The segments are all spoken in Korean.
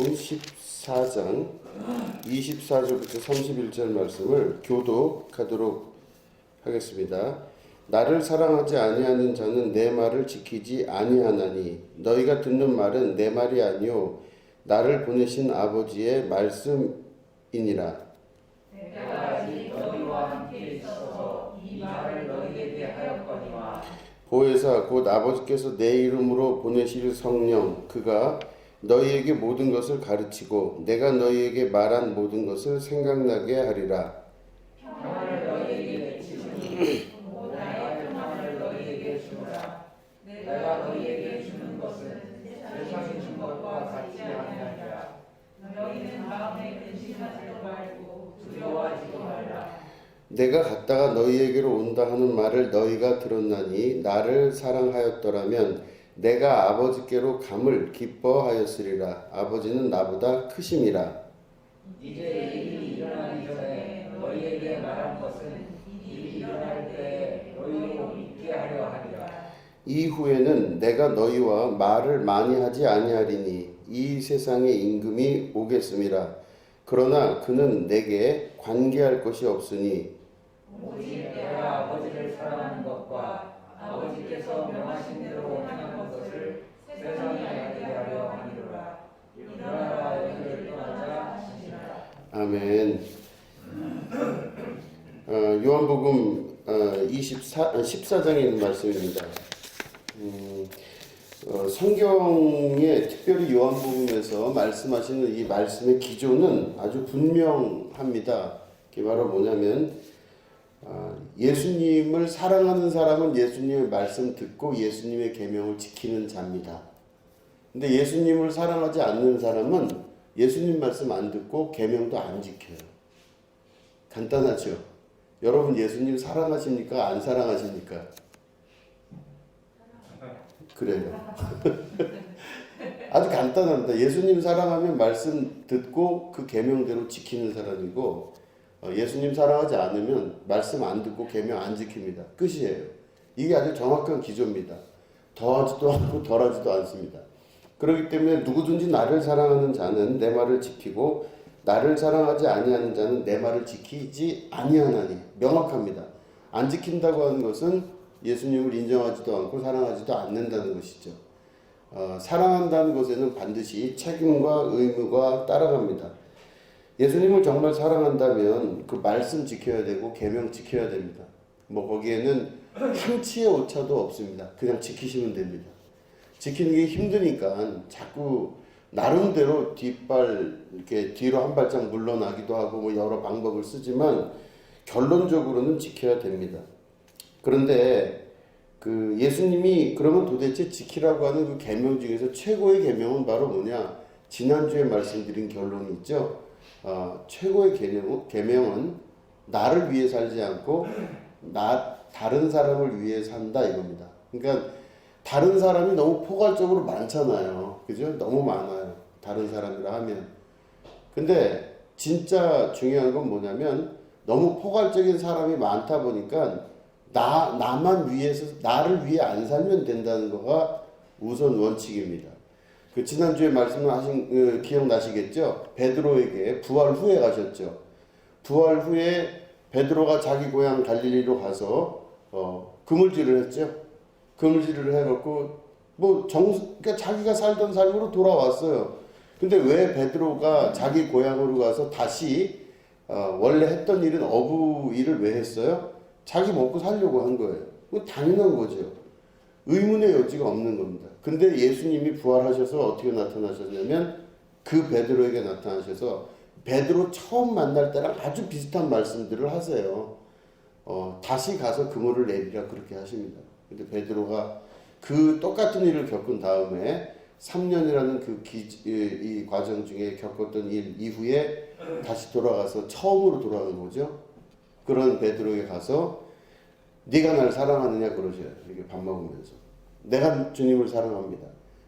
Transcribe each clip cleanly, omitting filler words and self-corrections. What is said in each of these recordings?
요한복음 14장 24절부터 31절 말씀을 교독하도록 하겠습니다. 나를 사랑하지 아니하는 자는 내 말을 지키지 아니하나니 너희가 듣는 말은 내 말이 아니요 나를 보내신 아버지의 말씀이니라. 내가 아직 너희와 함께 있어서 이 말을 너희에게 하였거니와 보혜사 곧 아버지께서 내 이름으로 보내실 성령 그가 너희에게 모든 것을 가르치고 내가 너희에게 말한 모든 것을 생각나게 하리라. 평안을 너희에게 내치시니 곧 나의 평안을 너희에게 주노라. 내가 너희에게 주는 것은 세상이 준 것과 같지 아니하니라. 너희는 마음에 근심하지도 말고 두려워하지도 말라. 내가 갔다가 너희에게로 온다 하는 말을 너희가 들었나니 나를 사랑하였더라면 내가 아버지께로 감을 기뻐하였으리라. 아버지는 나보다 크심이라. 이제 일이 일어나기 전에 너희에게 말한 것은 일이 일어날 때 너희로 믿게 하려 하리라. 이후에는 내가 너희와 말을 많이 하지 아니하리니 이 세상의 임금이 오겠음이라. 그러나 그는 내게 관계할 것이 없으니 오직 내가 아버지를 사랑하는 것과 아버지께서 명하신 대로 행하는 것을 세상에 알게 하려 하리라. 일어나라 너희를 떠나자 하시니라. 아멘. 요한복음 14장에 있는 말씀입니다. 성경에 특별히 요한복음에서 말씀하시는 이 말씀의 기조는 아주 분명합니다. 그게 바로 뭐냐면 예수님을 사랑하는 사람은 예수님의 말씀 듣고 예수님의 계명을 지키는 자입니다. 근데 예수님을 사랑하지 않는 사람은 예수님 말씀 안 듣고 계명도 안 지켜요. 간단하죠? 여러분 예수님 사랑하십니까? 안 사랑하십니까? 그래요. 아주 간단합니다. 예수님 사랑하면 말씀 듣고 그 계명대로 지키는 사람이고 예수님 사랑하지 않으면 말씀 안 듣고 계명 안 지킵니다. 끝이에요. 이게 아주 정확한 기조입니다. 더하지도 않고 덜하지도 않습니다. 그렇기 때문에 누구든지 나를 사랑하는 자는 내 말을 지키고 나를 사랑하지 아니하는 자는 내 말을 지키지 아니하나니 명확합니다. 안 지킨다고 하는 것은 예수님을 인정하지도 않고 사랑하지도 않는다는 것이죠. 사랑한다는 것에는 반드시 책임과 의무가 따라갑니다. 예수님을 정말 사랑한다면 그 말씀 지켜야 되고 계명 지켜야 됩니다. 뭐 거기에는 한치의 오차도 없습니다. 그냥 지키시면 됩니다. 지키는 게 힘드니까 자꾸 나름대로 이렇게 뒤로 한 발짝 물러나기도 하고 뭐 여러 방법을 쓰지만 결론적으로는 지켜야 됩니다. 그런데 그 예수님이 그러면 도대체 지키라고 하는 그 계명 중에서 최고의 계명은 바로 뭐냐? 지난주에 말씀드린 결론이 있죠. 최고의 계명은 나를 위해 살지 않고 다른 사람을 위해 산다 이겁니다. 그러니까 다른 사람이 너무 포괄적으로 많잖아요. 그죠? 너무 많아요. 다른 사람이라 하면. 근데 진짜 중요한 건 뭐냐면 너무 포괄적인 사람이 많다 보니까 나만 위해서 나를 위해 안 살면 된다는 거가 우선 원칙입니다. 그 지난주에 말씀하신 기억나시겠죠? 베드로에게 부활 후에 가셨죠. 부활 후에 베드로가 자기 고향 갈릴리로 가서 그물질을 했죠. 그물질을 해갖고 그러니까 자기가 살던 삶으로 돌아왔어요. 근데 왜 베드로가 자기 고향으로 가서 다시 원래 했던 일은 어부 일을 왜 했어요? 자기 먹고 살려고 한 거예요. 그거 당연한 거죠. 의문의 여지가 없는 겁니다. 근데 예수님이 부활하셔서 어떻게 나타나셨냐면 그 베드로에게 나타나셔서 베드로 처음 만날 때랑 아주 비슷한 말씀들을 하세요. 다시 가서 그물을 내리라 그렇게 하십니다. 근데 베드로가 그 똑같은 일을 겪은 다음에 3년이라는 이 과정 중에 겪었던 일 이후에 다시 돌아가서 처음으로 돌아간 거죠. 그런 베드로에게 가서 네가 날 사랑하느냐 그러셔요. 이렇게 밥 먹으면서. 내가 주님을 사랑합니다.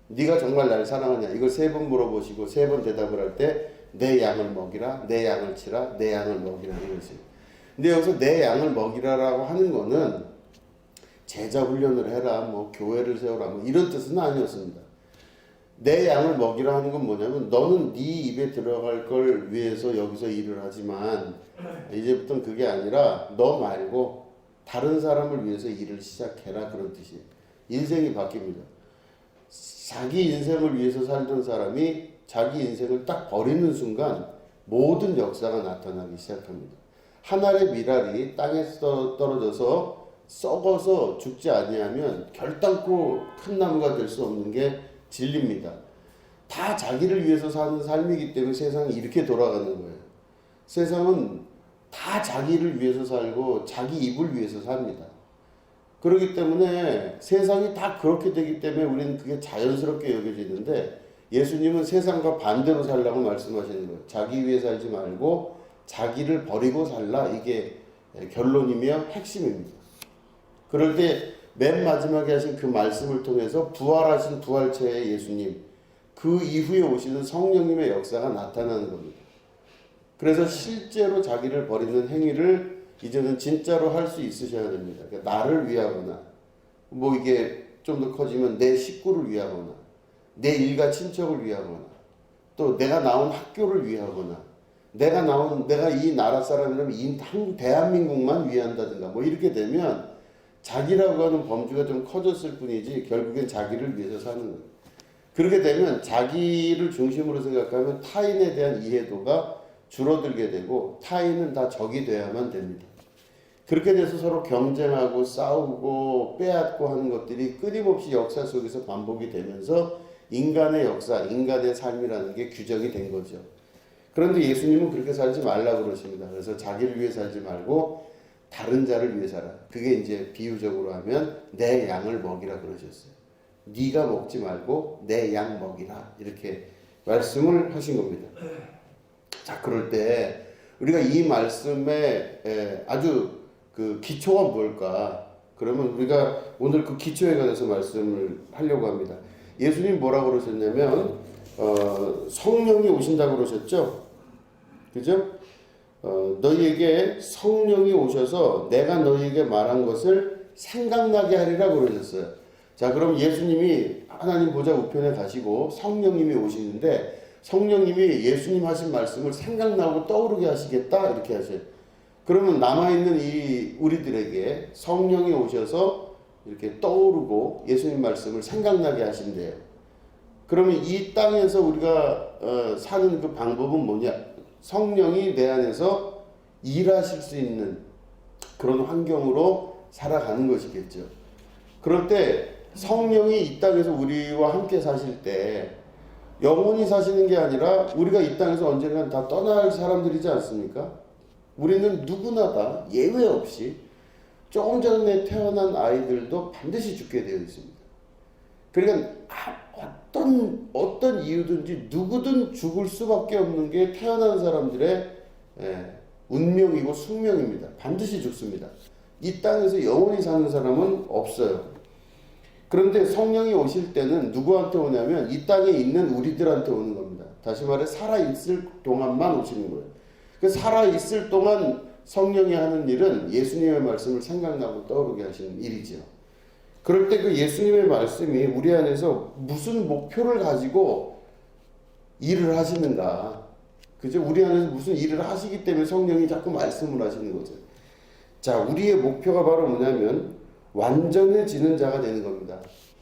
네가 정말 날 사랑하냐? 이걸 3번 물어보시고 3번 대답을 할 때 내 양을 먹이라, 내 양을 치라, 내 양을 먹이라 이러세요. 근데 여기서 내 양을 먹이라라고 하는 거는 제자 훈련을 해라, 뭐 교회를 세우라, 뭐 이런 뜻은 아니었습니다. 내 양을 먹이라 하는 건 뭐냐면 너는 네 입에 들어갈 걸 위해서 여기서 일을 하지만 이제부터는 그게 아니라 너 말고 다른 사람을 위해서 일을 시작해라, 그런 뜻이에요. 인생이 바뀝니다. 자기 인생을 위해서 살던 사람이 자기 인생을 딱 버리는 순간 모든 역사가 나타나기 시작합니다. 한 알의 밀알이 땅에서 떨어져서 썩어서 죽지 아니하면 결단코 큰 나무가 될 수 없는 게 진리입니다. 다 자기를 위해서 사는 삶이기 때문에 세상이 이렇게 돌아가는 거예요. 세상은 다 자기를 위해서 살고 자기 입을 위해서 삽니다. 그렇기 때문에 세상이 다 그렇게 되기 때문에 우리는 그게 자연스럽게 여겨지는데, 예수님은 세상과 반대로 살라고 말씀하시는 거예요. 자기 위해 살지 말고 자기를 버리고 살라. 이게 결론이며 핵심입니다. 그럴 때 맨 마지막에 하신 그 말씀을 통해서 부활하신 부활체의 예수님, 그 이후에 오시는 성령님의 역사가 나타나는 겁니다. 그래서 실제로 자기를 버리는 행위를 이제는 진짜로 할 수 있으셔야 됩니다. 그러니까 나를 위하거나, 뭐 이게 좀 더 커지면 내 식구를 위하거나, 내 일가 친척을 위하거나, 또 내가 나온 학교를 위하거나, 내가 이 나라 사람이라면 이 대한민국만 위한다든가, 뭐 이렇게 되면 자기라고 하는 범주가 좀 커졌을 뿐이지 결국엔 자기를 위해서 사는 거예요. 그렇게 되면 자기를 중심으로 생각하면 타인에 대한 이해도가 줄어들게 되고 타인은 다 적이 돼야만 됩니다. 그렇게 돼서 서로 경쟁하고 싸우고 빼앗고 하는 것들이 끊임없이 역사 속에서 반복이 되면서 인간의 역사, 인간의 삶이라는 게 규정이 된 거죠. 그런데 예수님은 그렇게 살지 말라고 그러십니다. 그래서 자기를 위해 살지 말고 다른 자를 위해 살아. 그게 이제 비유적으로 하면 내 양을 먹이라 그러셨어요. 네가 먹지 말고 내 양 먹이라, 이렇게 말씀을 하신 겁니다. 자, 그럴 때 우리가 이 말씀의 아주 그 기초가 뭘까? 그러면 우리가 오늘 그 기초에 관해서 말씀을 하려고 합니다. 예수님 뭐라고 그러셨냐면 성령이 오신다고 그러셨죠? 그죠? 너희에게 성령이 오셔서 내가 너희에게 말한 것을 생각나게 하리라 그러셨어요. 자, 그럼 예수님이 하나님 보좌 우편에 가시고 성령님이 오시는데 성령님이 예수님 하신 말씀을 생각나고 떠오르게 하시겠다, 이렇게 하셔요. 그러면 남아있는 이 우리들에게 성령이 오셔서 이렇게 떠오르고 예수님 말씀을 생각나게 하신대요. 그러면 이 땅에서 우리가 사는 그 방법은 뭐냐? 성령이 내 안에서 일하실 수 있는 그런 환경으로 살아가는 것이겠죠. 그럴 때 성령이 이 땅에서 우리와 함께 사실 때 영원히 사시는 게 아니라 우리가 이 땅에서 언젠간 다 떠날 사람들이지 않습니까? 우리는 누구나 다 예외 없이 조금 전에 태어난 아이들도 반드시 죽게 되어 있습니다. 그러니까 어떤 이유든지 누구든 죽을 수밖에 없는 게 태어난 사람들의 운명이고 숙명입니다. 반드시 죽습니다. 이 땅에서 영원히 사는 사람은 없어요. 그런데 성령이 오실 때는 누구한테 오냐면 이 땅에 있는 우리들한테 오는 겁니다. 다시 말해 살아있을 동안만 오시는 거예요. 그 살아있을 동안 성령이 하는 일은 예수님의 말씀을 생각나고 떠오르게 하시는 일이죠. 그럴 때 그 예수님의 말씀이 우리 안에서 무슨 목표를 가지고 일을 하시는가. 그죠? 우리 안에서 무슨 일을 하시기 때문에 성령이 자꾸 말씀을 하시는 거죠. 자, 우리의 목표가 바로 뭐냐면 완전해지는 자가 되는 겁니다.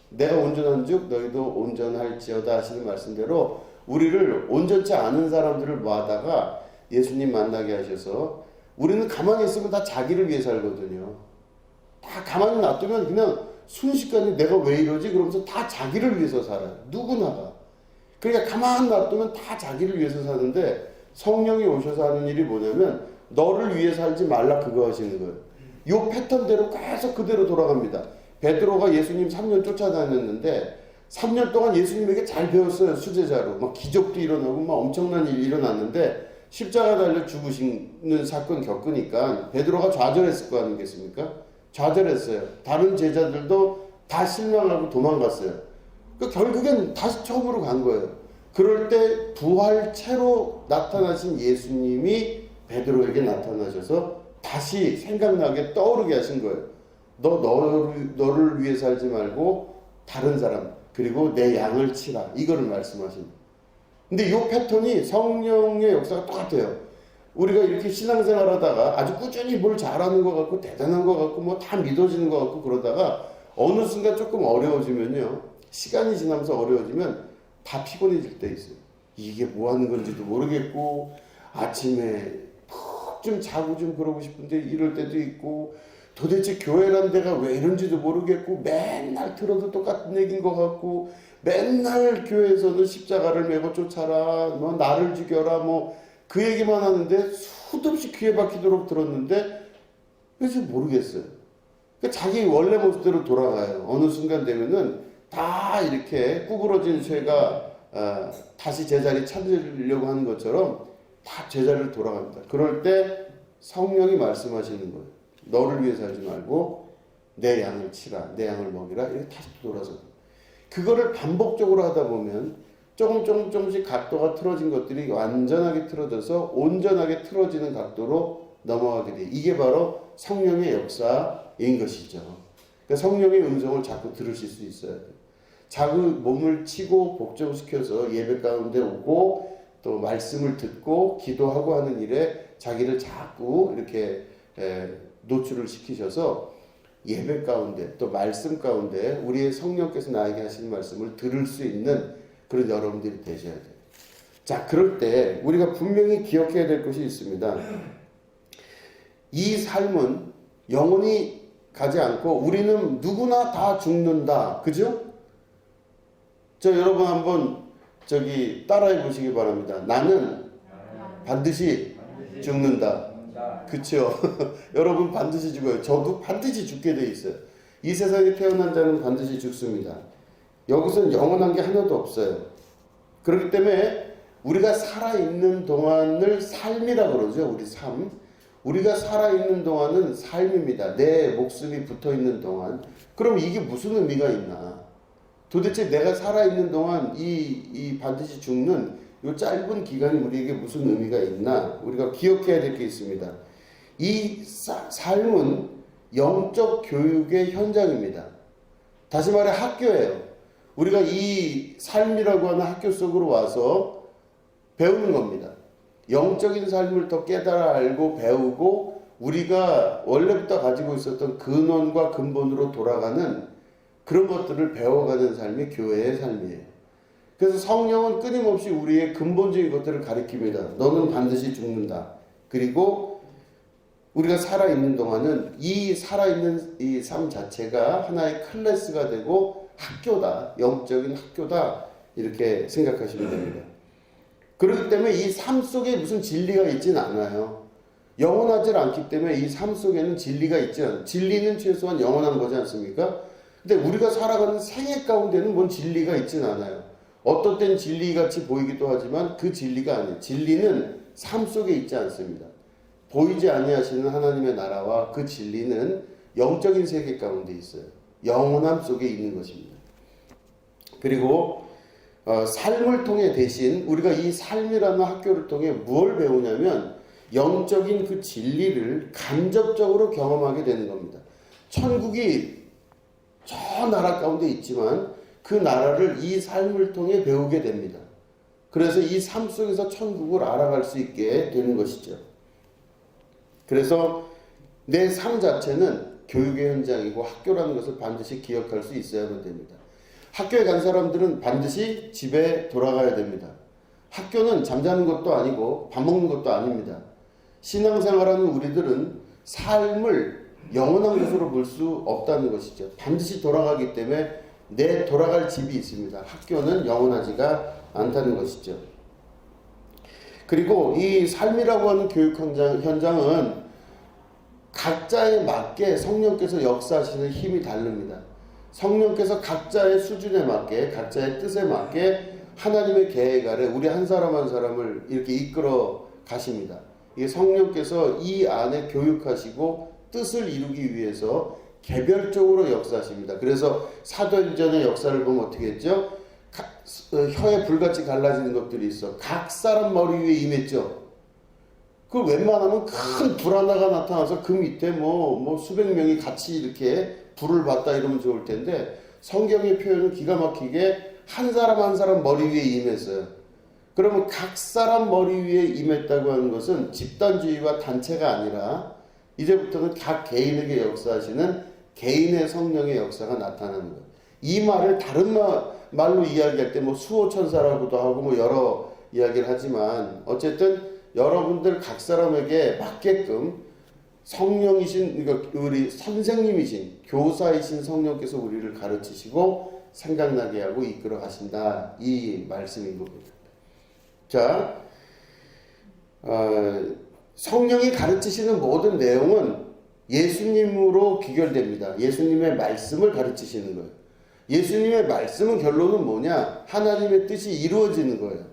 내가 온전한 즉 너희도 온전할지어다 하시는 말씀대로 우리를 온전치 않은 사람들을 모아다가 예수님 만나게 하셔서 우리는 가만히 있으면 다 자기를 위해 살거든요. 다 가만히 놔두면 그냥 순식간에 내가 왜 이러지? 그러면서 다 자기를 위해서 살아요. 누구나가. 그러니까 가만히 놔두면 다 자기를 위해서 사는데 성령이 오셔서 하는 일이 뭐냐면 너를 위해 살지 말라, 그거 하시는 거예요. 요 패턴대로 계속 그대로 돌아갑니다. 베드로가 예수님 3년 쫓아다녔는데 3년 동안 예수님에게 잘 배웠어요. 수제자로. 막 기적도 일어나고 막 엄청난 일이 일어났는데 십자가 달려 죽으시는 사건 겪으니까 베드로가 좌절했을 거 아니겠습니까? 좌절했어요. 다른 제자들도 다 실망하고 도망갔어요. 결국엔 다시 처음으로 간 거예요. 그럴 때 부활체로 나타나신 예수님이 베드로에게 나타나셔서 다시 생각나게 떠오르게 하신 거예요. 너를 위해 살지 말고 다른 사람, 그리고 내 양을 치라. 이거를 말씀하십니다. 근데 이 패턴이 성령의 역사가 똑같아요. 우리가 이렇게 신앙생활 하다가 아주 꾸준히 뭘 잘하는 것 같고 대단한 것 같고 뭐 다 믿어지는 것 같고 그러다가 어느 순간 조금 어려워지면요. 시간이 지나면서 어려워지면 다 피곤해질 때 있어요. 이게 뭐 하는 건지도 모르겠고 아침에 푹 좀 자고 좀 그러고 싶은데 이럴 때도 있고 도대체 교회란 데가 왜 이런지도 모르겠고 맨날 들어도 똑같은 얘기인 것 같고 맨날 교회에서는 십자가를 메고 쫓아라 뭐 나를 죽여라 뭐 그 얘기만 하는데 수도 없이 귀에 박히도록 들었는데 그래서 모르겠어요. 그러니까 자기 원래 모습대로 돌아가요. 어느 순간 되면은 다 이렇게 구부러진 쇠가 다시 제자리 찾으려고 하는 것처럼 다 제자리로 돌아갑니다. 그럴 때 성령이 말씀하시는 거예요. 너를 위해 살지 말고 내 양을 치라, 내 양을 먹이라. 이렇게 다시 돌아서 그거를 반복적으로 하다 보면 조금씩 각도가 틀어진 것들이 완전하게 틀어져서 온전하게 틀어지는 각도로 넘어가게 돼요. 이게 바로 성령의 역사인 것이죠. 그러니까 성령의 음성을 자꾸 들으실 수 있어야 돼요. 자꾸 몸을 치고 복종시켜서 예배 가운데 오고 또 말씀을 듣고 기도하고 하는 일에 자기를 자꾸 이렇게 노출을 시키셔서 예배 가운데 또 말씀 가운데 우리의 성령께서 나에게 하시는 말씀을 들을 수 있는 그런 여러분들이 되셔야 돼요. 자, 그럴 때 우리가 분명히 기억해야 될 것이 있습니다. 이 삶은 영원히 가지 않고 우리는 누구나 다 죽는다. 그죠? 저 여러분 한번 따라해 보시기 바랍니다. 나는 반드시 죽는다. 그쵸? 여러분 반드시 죽어요. 저도 반드시 죽게 돼 있어요. 이 세상에 태어난 자는 반드시 죽습니다. 여기서는 영원한 게 하나도 없어요. 그렇기 때문에 우리가 살아있는 동안을 삶이라 그러죠. 우리 삶. 우리가 살아있는 동안은 삶입니다. 내 목숨이 붙어있는 동안. 그럼 이게 무슨 의미가 있나? 도대체 내가 살아있는 동안 이 반드시 죽는 이 짧은 기간이 우리에게 무슨 의미가 있나? 우리가 기억해야 될 게 있습니다. 이 삶은 영적 교육의 현장입니다. 다시 말해 학교예요. 우리가 이 삶이라고 하는 학교 속으로 와서 배우는 겁니다. 영적인 삶을 더 깨달아 알고 배우고 우리가 원래부터 가지고 있었던 근원과 근본으로 돌아가는 그런 것들을 배워가는 삶이 교회의 삶이에요. 그래서 성령은 끊임없이 우리의 근본적인 것들을 가리킵니다. 너는 반드시 죽는다. 그리고 우리가 살아있는 동안은 이 살아있는 이 삶 자체가 하나의 클래스가 되고 학교다. 영적인 학교다. 이렇게 생각하시면 됩니다. 그렇기 때문에 이 삶 속에 무슨 진리가 있지는 않아요. 영원하지 않기 때문에 이 삶 속에는 진리가 있지 않아요. 진리는 최소한 영원한 거지 않습니까? 근데 우리가 살아가는 생애 가운데는 뭔 진리가 있지는 않아요. 어떤 땐 진리같이 보이기도 하지만 그 진리가 아니에요. 진리는 삶 속에 있지 않습니다. 보이지 아니하시는 하나님의 나라와 그 진리는 영적인 세계 가운데 있어요. 영원함 속에 있는 것입니다. 그리고 삶을 통해 대신 우리가 이 삶이라는 학교를 통해 무엇을 배우냐면 영적인 그 진리를 간접적으로 경험하게 되는 겁니다. 천국이 저 나라 가운데 있지만 그 나라를 이 삶을 통해 배우게 됩니다. 그래서 이 삶 속에서 천국을 알아갈 수 있게 되는 것이죠. 그래서 내 삶 자체는 교육의 현장이고 학교라는 것을 반드시 기억할 수 있어야만 됩니다. 학교에 간 사람들은 반드시 집에 돌아가야 됩니다. 학교는 잠자는 것도 아니고 밥 먹는 것도 아닙니다. 신앙생활하는 우리들은 삶을 영원한 것으로 볼 수 없다는 것이죠. 반드시 돌아가기 때문에 내 돌아갈 집이 있습니다. 학교는 영원하지가 않다는 것이죠. 그리고 이 삶이라고 하는 교육 현장은 각자에 맞게 성령께서 역사하시는 힘이 다릅니다. 성령께서 각자의 수준에 맞게 각자의 뜻에 맞게 하나님의 계획 아래 우리 한 사람 한 사람을 이렇게 이끌어 가십니다. 이게 성령께서 이 안에 교육하시고 뜻을 이루기 위해서 개별적으로 역사하십니다. 그래서 사도행전의 역사를 보면 어떻게 했죠? 혀에 불같이 갈라지는 것들이 있어. 각 사람 머리 위에 임했죠. 그 웬만하면 큰 불 하나가 나타나서 그 밑에 뭐 수백 명이 같이 이렇게 불을 받다 이러면 좋을 텐데 성경의 표현은 기가 막히게 한 사람 한 사람 머리 위에 임했어요. 그러면 각 사람 머리 위에 임했다고 하는 것은 집단주의와 단체가 아니라 이제부터는 각 개인에게 역사하시는 개인의 성령의 역사가 나타나는 거예요. 이 말을 다른 말로 이야기할 때 뭐 수호천사라고도 하고 뭐 여러 이야기를 하지만 어쨌든 여러분들 각 사람에게 맞게끔 성령이신, 그러니까 우리 선생님이신 교사이신 성령께서 우리를 가르치시고 생각나게 하고 이끌어 가신다, 이 말씀인 겁니다. 자, 성령이 가르치시는 모든 내용은 예수님으로 귀결됩니다. 예수님의 말씀을 가르치시는 거예요. 예수님의 말씀은 결론은 뭐냐? 하나님의 뜻이 이루어지는 거예요.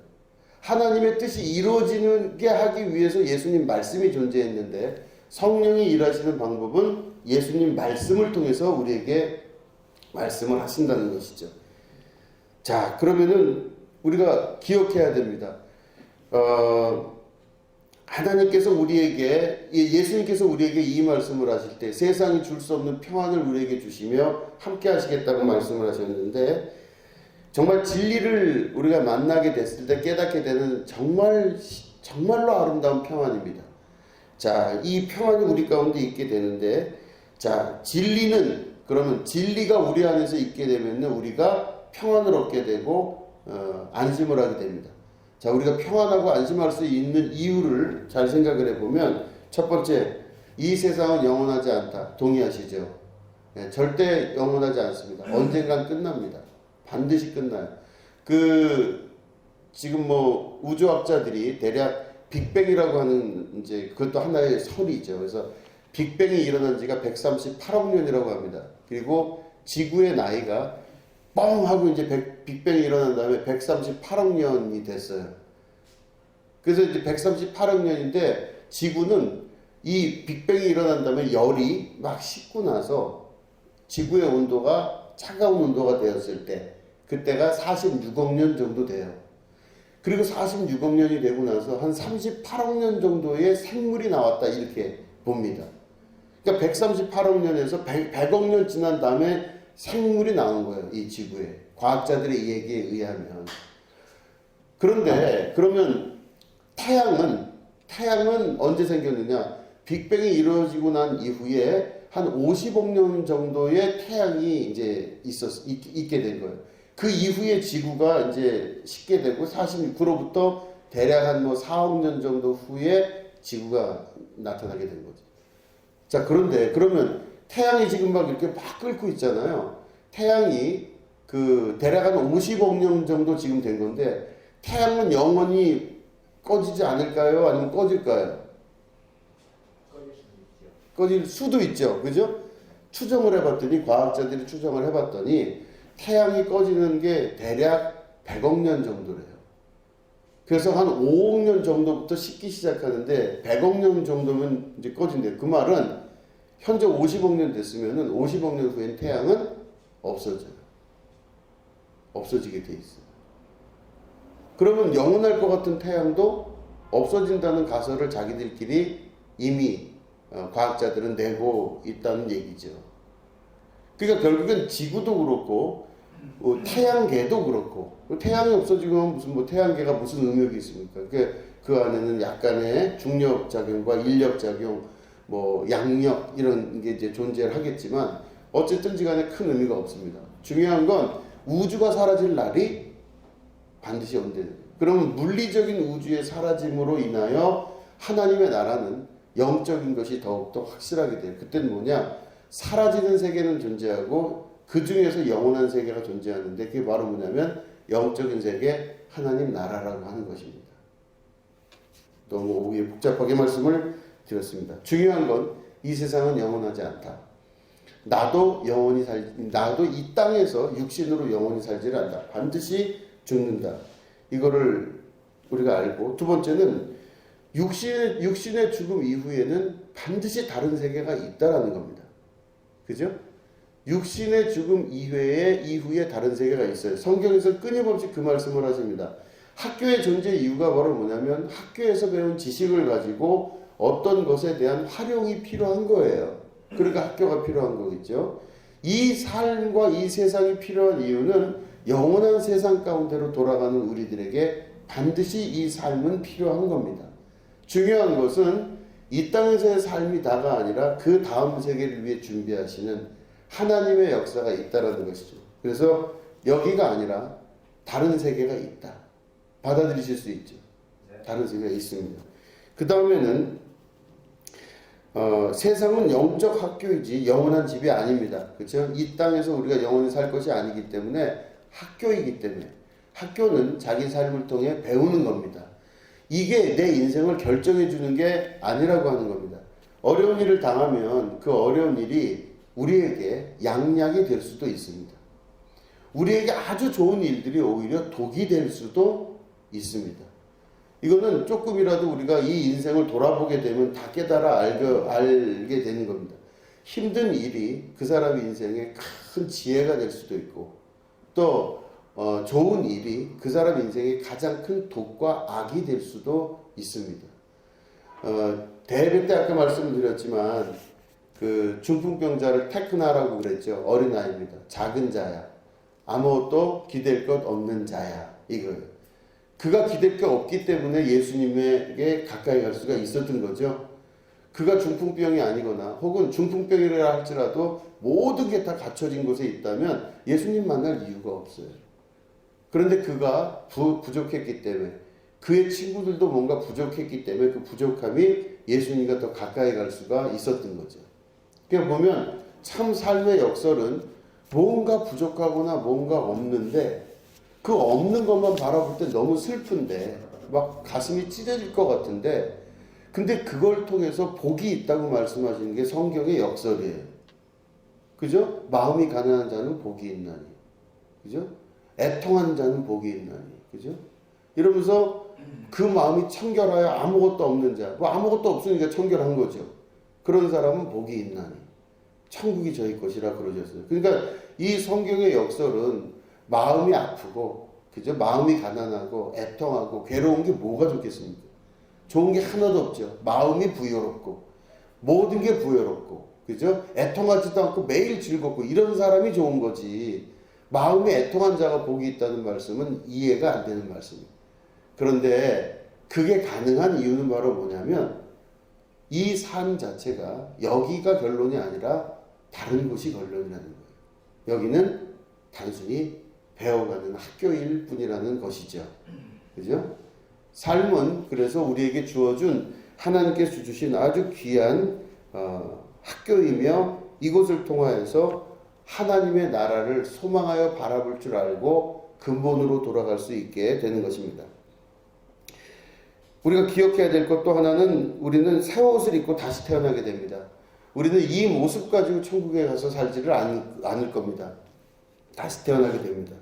하나님의 뜻이 이루어지게 하기 위해서 예수님 말씀이 존재했는데 성령이 일하시는 방법은 예수님 말씀을 통해서 우리에게 말씀을 하신다는 것이죠. 자, 그러면은 우리가 기억해야 됩니다. 하나님께서 우리에게, 예수님께서 우리에게 이 말씀을 하실 때 세상이 줄 수 없는 평안을 우리에게 주시며 함께 하시겠다고 말씀을 하셨는데, 정말 진리를 우리가 만나게 됐을 때 깨닫게 되는 정말로 아름다운 평안입니다. 자, 이 평안이 우리 가운데 있게 되는데, 자, 그러면 진리가 우리 안에서 있게 되면 우리가 평안을 얻게 되고 안심을 하게 됩니다. 자, 우리가 평안하고 안심할 수 있는 이유를 잘 생각을 해보면, 첫 번째, 이 세상은 영원하지 않다. 동의하시죠? 네, 절대 영원하지 않습니다. 언젠간 끝납니다. 반드시 끝나요. 지금 뭐 우주학자들이 대략 빅뱅이라고 하는, 이제 그것도 하나의 설이죠. 그래서 빅뱅이 일어난 지가 138억 년이라고 합니다. 그리고 지구의 나이가 뻥 하고 이제 빅뱅이 일어난 다음에 138억 년이 됐어요. 그래서 이제 138억 년인데 지구는 이 빅뱅이 일어난 다음에 열이 막 식고 나서 지구의 온도가 차가운 온도가 되었을 때 그때가 46억 년 정도 돼요. 그리고 46억 년이 되고 나서 한 38억 년 정도의 생물이 나왔다, 이렇게 봅니다. 그러니까 138억 년에서 100억 년 지난 다음에 생물이 나온 거예요, 이 지구에. 과학자들의 얘기에 의하면. 그런데 그러면 태양은 언제 생겼느냐? 빅뱅이 이루어지고 난 이후에 한 50억 년 정도의 태양이 이제 있게 된 거예요. 그 이후에 지구가 이제 식게 되고 46%로부터 대략 한 뭐 4억 년 정도 후에 지구가 나타나게 된 거죠. 자, 그런데 그러면 태양이 지금 막 이렇게 막 끓고 있잖아요. 태양이 대략 한 50억 년 정도 지금 된 건데, 태양은 영원히 꺼지지 않을까요? 아니면 꺼질까요? 꺼질 수도 있죠. 그죠? 과학자들이 추정을 해봤더니 태양이 꺼지는 게 대략 100억 년 정도래요. 그래서 한 5억 년 정도부터 식기 시작하는데 100억 년 정도면 이제 꺼진대요. 그 말은 현재 50억 년 됐으면은 50억 년 후엔 태양은 없어져요. 없어지게 돼 있어요. 그러면 영원할 것 같은 태양도 없어진다는 가설을 자기들끼리 이미 과학자들은 내고 있다는 얘기죠. 그러니까 결국엔 지구도 그렇고 태양계도 그렇고, 태양이 없어지면 무슨 뭐 태양계가 무슨 의미가 있습니까? 그 안에는 약간의 중력 작용과 인력 작용, 뭐 양력 이런 게 이제 존재를 하겠지만 어쨌든지 간에 큰 의미가 없습니다. 중요한 건 우주가 사라질 날이 반드시 온대요. 그러면 물리적인 우주의 사라짐으로 인하여 하나님의 나라는 영적인 것이 더욱더 확실하게 돼요. 그때는 뭐냐? 사라지는 세계는 존재하고 그 중에서 영원한 세계가 존재하는데, 그게 바로 뭐냐면 영적인 세계, 하나님 나라라고 하는 것입니다. 너무 복잡하게 말씀을 드렸습니다. 중요한 건 이 세상은 영원하지 않다. 나도 이 땅에서 육신으로 영원히 살지를 않는다. 반드시 죽는다. 이거를 우리가 알고, 두 번째는 육신의 죽음 이후에는 반드시 다른 세계가 있다라는 겁니다. 그죠? 육신의 죽음 이후에 다른 세계가 있어요. 성경에서 끊임없이 그 말씀을 하십니다. 학교의 존재 이유가 바로 뭐냐면 학교에서 배운 지식을 가지고 어떤 것에 대한 활용이 필요한 거예요. 그러니까 학교가 필요한 거겠죠. 이 삶과 이 세상이 필요한 이유는 영원한 세상 가운데로 돌아가는 우리들에게 반드시 이 삶은 필요한 겁니다. 중요한 것은 이 땅에서의 삶이 다가 아니라 그 다음 세계를 위해 준비하시는 하나님의 역사가 있다라는 것이죠. 그래서 여기가 아니라 다른 세계가 있다. 받아들이실 수 있죠. 다른 세계가 있습니다. 그 다음에는 세상은 영적 학교이지 영원한 집이 아닙니다. 그렇죠? 이 땅에서 우리가 영원히 살 것이 아니기 때문에 학교이기 때문에 학교는 자기 삶을 통해 배우는 겁니다. 이게 내 인생을 결정해 주는 게 아니라고 하는 겁니다. 어려운 일을 당하면 그 어려운 일이 우리에게 양약이 될 수도 있습니다. 우리에게 아주 좋은 일들이 오히려 독이 될 수도 있습니다. 이거는 조금이라도 우리가 이 인생을 돌아보게 되면 다 깨달아 알게 되는 겁니다. 힘든 일이 그 사람 인생에 큰 지혜가 될 수도 있고 또 좋은 일이 그 사람 인생에 가장 큰 독과 악이 될 수도 있습니다. 대회 때 아까 말씀을 드렸지만 그 중풍병자를 테크나라고 그랬죠. 어린아이입니다. 작은 자야. 아무것도 기댈 것 없는 자야. 이거예요. 그가 기댈 게 없기 때문에 예수님에게 가까이 갈 수가 있었던 거죠. 그가 중풍병이 아니거나 혹은 중풍병이라 할지라도 모든 게 다 갖춰진 곳에 있다면 예수님 만날 이유가 없어요. 그런데 그가 부족했기 때문에 그의 친구들도 뭔가 부족했기 때문에 그 부족함이 예수님과 더 가까이 갈 수가 있었던 거죠. 그러니까 보면 참 삶의 역설은 뭔가 부족하거나 뭔가 없는데 그 없는 것만 바라볼 때 너무 슬픈데 막 가슴이 찢어질 것 같은데 근데 그걸 통해서 복이 있다고 말씀하시는 게 성경의 역설이에요. 그죠? 마음이 가난한 자는 복이 있나니. 그죠? 애통한 자는 복이 있나니. 그죠? 이러면서 그 마음이 청결하여 아무것도 없는 자. 뭐 아무것도 없으니까 청결한 거죠. 그런 사람은 복이 있나니. 천국이 저희 것이라 그러셨어요. 그러니까 이 성경의 역설은 마음이 아프고, 그죠? 마음이 가난하고, 애통하고, 괴로운 게 뭐가 좋겠습니까? 좋은 게 하나도 없죠. 마음이 부여롭고, 모든 게 부여롭고, 그죠? 애통하지도 않고 매일 즐겁고, 이런 사람이 좋은 거지. 마음이 애통한 자가 복이 있다는 말씀은 이해가 안 되는 말씀이에요. 그런데 그게 가능한 이유는 바로 뭐냐면, 이 삶 자체가 여기가 결론이 아니라 다른 곳이 결론이라는 거예요. 여기는 단순히 배워가는 학교일 뿐이라는 것이죠. 그죠? 삶은 그래서 우리에게 주어준 하나님께서 주신 아주 귀한 학교이며 이곳을 통하여서 하나님의 나라를 소망하여 바라볼 줄 알고 근본으로 돌아갈 수 있게 되는 것입니다. 우리가 기억해야 될 것 또 하나는 우리는 새 옷을 입고 다시 태어나게 됩니다. 우리는 이 모습 가지고 천국에 가서 살지를 않을 겁니다. 다시 태어나게 됩니다.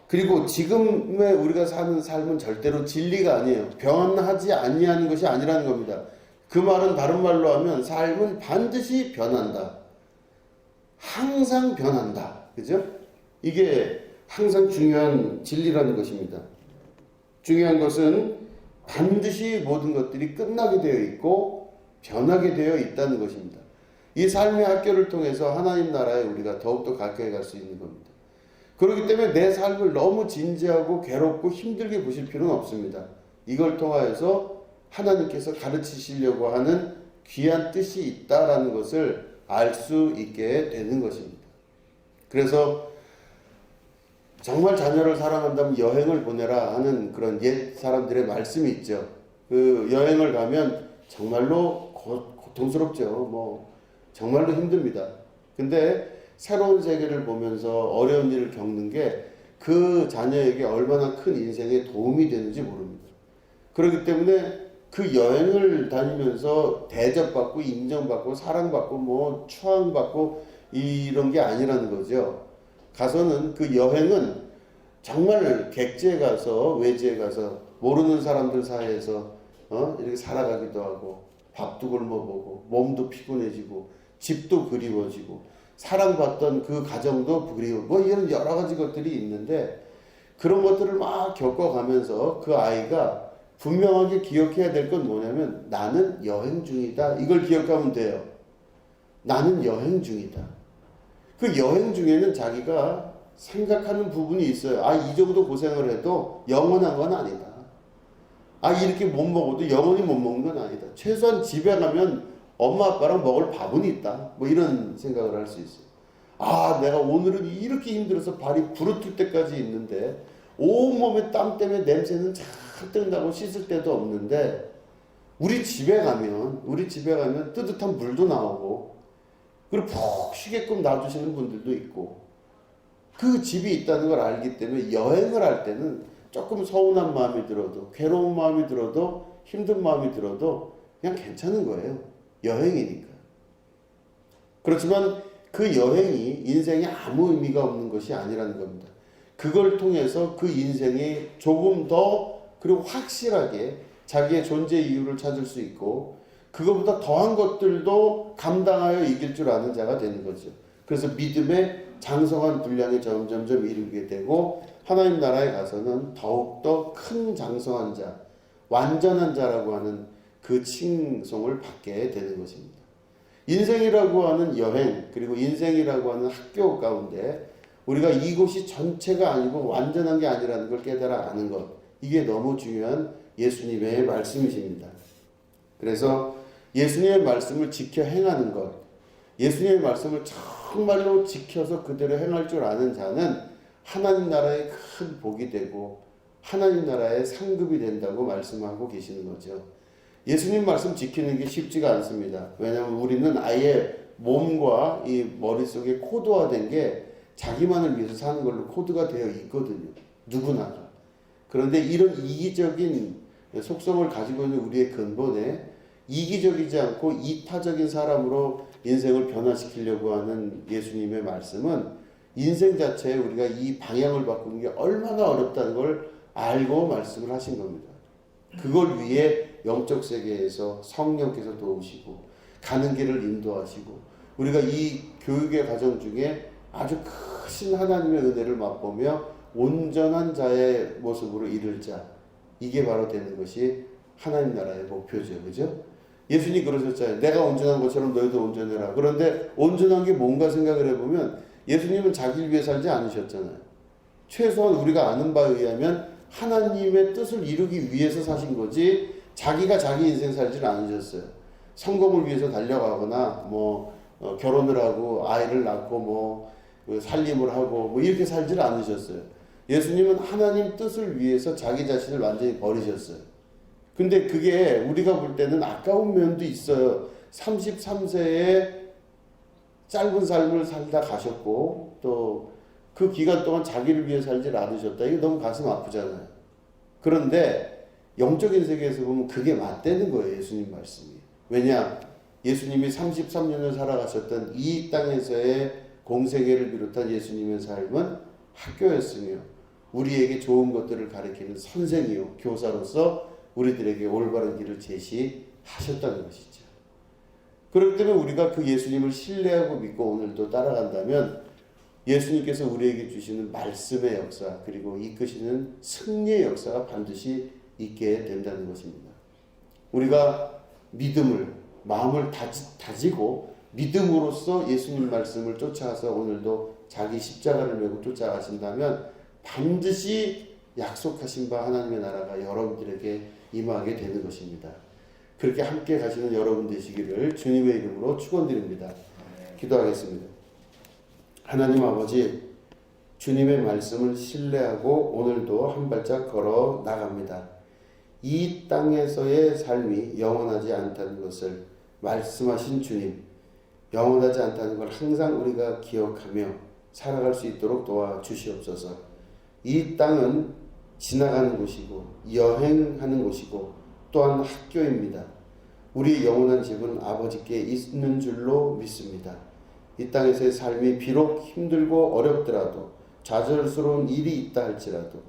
그리고 지금의 우리가 사는 삶은 절대로 진리가 아니에요. 변하지 아니하는 것이 아니라는 겁니다. 그 말은 다른 말로 하면 삶은 반드시 변한다. 항상 변한다. 그죠? 이게 항상 중요한 진리라는 것입니다. 중요한 것은 반드시 모든 것들이 끝나게 되어 있고 변하게 되어 있다는 것입니다. 이 삶의 학교를 통해서 하나님 나라에 우리가 더욱더 가까이 갈 수 있는 겁니다. 그렇기 때문에 내 삶을 너무 진지하고 괴롭고 힘들게 보실 필요는 없습니다. 이걸 통하여서 하나님께서 가르치시려고 하는 귀한 뜻이 있다라는 것을 알 수 있게 되는 것입니다. 그래서 정말 자녀를 사랑한다면 여행을 보내라 하는 그런 옛 사람들의 말씀이 있죠. 그 여행을 가면 정말로 고통스럽죠. 뭐 정말로 힘듭니다. 근데 새로운 세계를 보면서 어려운 일을 겪는 게 그 자녀에게 얼마나 큰 인생에 도움이 되는지 모릅니다. 그렇기 때문에 그 여행을 다니면서 대접받고 인정받고 사랑받고 뭐 추앙받고 이런 게 아니라는 거죠. 가서는 그 여행은 정말 객지에 가서 외지에 가서 모르는 사람들 사이에서 이렇게 살아가기도 하고 밥도 굶어보고 몸도 피곤해지고 집도 그리워지고 사랑받던 그 가정도 그리워 뭐 이런 여러 가지 것들이 있는데 그런 것들을 막 겪어가면서 그 아이가 분명하게 기억해야 될 건 뭐냐면 나는 여행 중이다. 이걸 기억하면 돼요. 나는 여행 중이다. 그 여행 중에는 자기가 생각하는 부분이 있어요. 아, 이 정도 고생을 해도 영원한 건 아니다. 아, 이렇게 못 먹어도 영원히 못 먹는 건 아니다. 최소한 집에 가면 엄마 아빠랑 먹을 밥은 있다. 뭐 이런 생각을 할 수 있어요. 아, 내가 오늘은 이렇게 힘들어서 발이 부르틀 때까지 있는데 온몸에 땀 때문에 냄새는 잔뜩 나고 씻을 데도 없는데 우리 집에 가면 뜨뜻한 물도 나오고 그리고 푹 쉬게끔 놔두시는 분들도 있고 그 집이 있다는 걸 알기 때문에 여행을 할 때는 조금 서운한 마음이 들어도 괴로운 마음이 들어도 힘든 마음이 들어도 그냥 괜찮은 거예요. 여행이니까. 그렇지만 그 여행이 인생에 아무 의미가 없는 것이 아니라는 겁니다. 그걸 통해서 그 인생이 조금 더 그리고 확실하게 자기의 존재 이유를 찾을 수 있고 그것보다 더한 것들도 감당하여 이길 줄 아는 자가 되는 거죠. 그래서 믿음의 장성한 분량에 점점점 이르게 되고 하나님 나라에 가서는 더욱더 큰 장성한 자, 완전한 자라고 하는 그 칭송을 받게 되는 것입니다. 인생이라고 하는 여행 그리고 인생이라고 하는 학교 가운데 우리가 이곳이 전체가 아니고 완전한 게 아니라는 걸 깨달아 아는 것, 이게 너무 중요한 예수님의 말씀이십니다. 그래서 예수님의 말씀을 지켜 행하는 것, 예수님의 말씀을 정말로 지켜서 그대로 행할 줄 아는 자는 하나님 나라의 큰 복이 되고 하나님 나라의 상급이 된다고 말씀하고 계시는 거죠. 예수님 말씀 지키는 게 쉽지가 않습니다. 왜냐하면 우리는 아예 몸과 이 머릿속에 코드화된 게 자기만을 위해서 사는 걸로 코드가 되어 있거든요. 누구나가. 그런데 이런 이기적인 속성을 가지고 있는 우리의 근본에 이기적이지 않고 이타적인 사람으로 인생을 변화시키려고 하는 예수님의 말씀은 인생 자체에 우리가 이 방향을 바꾸는 게 얼마나 어렵다는 걸 알고 말씀을 하신 겁니다. 그걸 위해 영적 세계에서 성령께서 도우시고 가는 길을 인도하시고 우리가 이 교육의 과정 중에 아주 크신 하나님의 은혜를 맛보며 온전한 자의 모습으로 이를 자, 이게 바로 되는 것이 하나님 나라의 목표죠. 그죠? 예수님 그러셨잖아요. 내가 온전한 것처럼 너희도 온전해라. 그런데 온전한 게 뭔가 생각을 해보면 예수님은 자기를 위해 살지 않으셨잖아요. 최소한 우리가 아는 바에 의하면 하나님의 뜻을 이루기 위해서 사신 거지 자기가 자기 인생 살지를 않으셨어요. 성공을 위해서 달려가거나 결혼을 하고 아이를 낳고 살림을 하고 이렇게 살지를 않으셨어요. 예수님은 하나님 뜻을 위해서 자기 자신을 완전히 버리셨어요. 근데 그게 우리가 볼 때는 아까운 면도 있어요. 33세에 짧은 삶을 살다 가셨고 또 그 기간 동안 자기를 위해 살지 않으셨다. 이게 너무 가슴 아프잖아요. 그런데 영적인 세계에서 보면 그게 맞대는 거예요. 예수님 말씀이. 왜냐? 예수님이 33년을 살아가셨던 이 땅에서의 공생애를 비롯한 예수님의 삶은 학교였으며 우리에게 좋은 것들을 가르치는 선생이요 교사로서 우리들에게 올바른 길을 제시하셨다는 것이죠. 그렇기 때문에 우리가 그 예수님을 신뢰하고 믿고 오늘도 따라간다면 예수님께서 우리에게 주시는 말씀의 역사 그리고 이끄시는 승리의 역사가 반드시 있게 된다는 것입니다. 우리가 마음을 다지고 믿음으로써 예수님 말씀을 쫓아가서 오늘도 자기 십자가를 메고 쫓아가신다면 반드시 약속하신 바 하나님의 나라가 여러분들에게 임하게 되는 것입니다. 그렇게 함께 가시는 여러분 되시기를 주님의 이름으로 축원드립니다. 기도하겠습니다. 하나님 아버지, 주님의 말씀을 신뢰하고 오늘도 한 발짝 걸어 나갑니다. 이 땅에서의 삶이 영원하지 않다는 것을 말씀하신 주님, 영원하지 않다는 걸 항상 우리가 기억하며 살아갈 수 있도록 도와주시옵소서. 이 땅은 지나가는 곳이고 여행하는 곳이고 또한 학교입니다. 우리 영원한 집은 아버지께 있는 줄로 믿습니다. 이 땅에서의 삶이 비록 힘들고 어렵더라도 좌절스러운 일이 있다 할지라도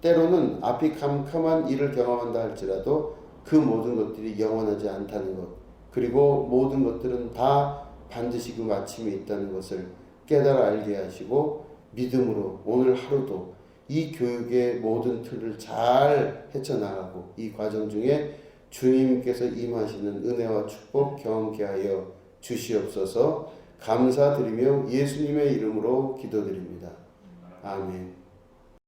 때로는 앞이 캄캄한 일을 경험한다 할지라도 그 모든 것들이 영원하지 않다는 것 그리고 모든 것들은 다 반드시 그 마침이 있다는 것을 깨달아 알게 하시고 믿음으로 오늘 하루도 이 교육의 모든 틀을 잘 헤쳐나가고 이 과정 중에 주님께서 임하시는 은혜와 축복 경험케 하여 주시옵소서. 감사드리며 예수님의 이름으로 기도드립니다. 아멘.